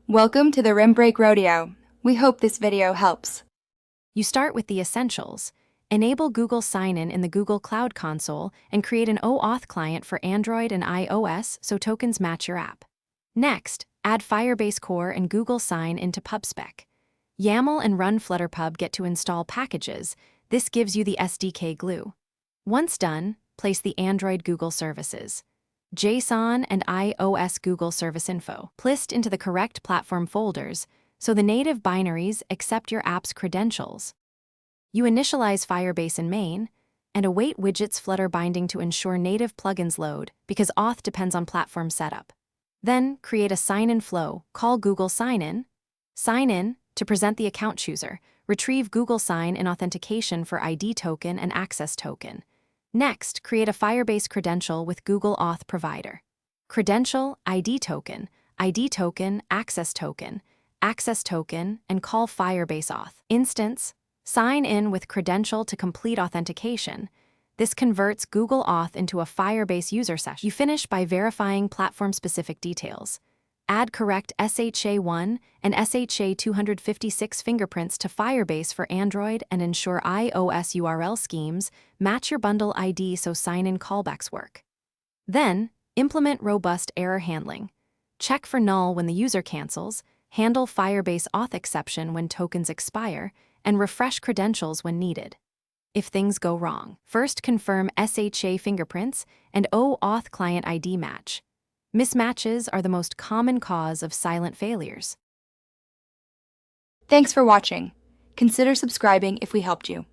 Welcome to the Rim Break Rodeo. We hope this video helps. You start with the essentials. Enable Google Sign-In in the Google Cloud Console and create an OAuth client for Android and iOS so tokens match your app. Next, add Firebase Core and Google Sign into PubSpec. YAML and Run Flutter Pub get to install packages. This gives you the SDK glue. Once done, place the Android Google services. JSON and iOS Google Service Info list into the correct platform folders so the native binaries accept your app's credentials. You initialize Firebase in main and await widgets Flutter binding to ensure native plugins load because auth depends on platform setup. Then create a sign-in flow, call Google Sign-In, sign in to present the account chooser, retrieve Google Sign-In authentication for ID token and access token. Next, create a Firebase credential with Google Auth provider. Credential, ID token, access token, and call Firebase Auth. Instance, sign in with credential to complete authentication. This converts Google Auth into a Firebase user session. You finish by verifying platform-specific details. Add correct SHA-1 and SHA-256 fingerprints to Firebase for Android and ensure iOS URL schemes match your bundle ID so sign-in callbacks work. Then, implement robust error handling. Check for null when the user cancels, handle Firebase auth exception when tokens expire, and refresh credentials when needed. If things go wrong, first confirm SHA fingerprints and OAuth client ID match. Mismatches are the most common cause of silent failures. Thanks for watching. Consider subscribing if we helped you.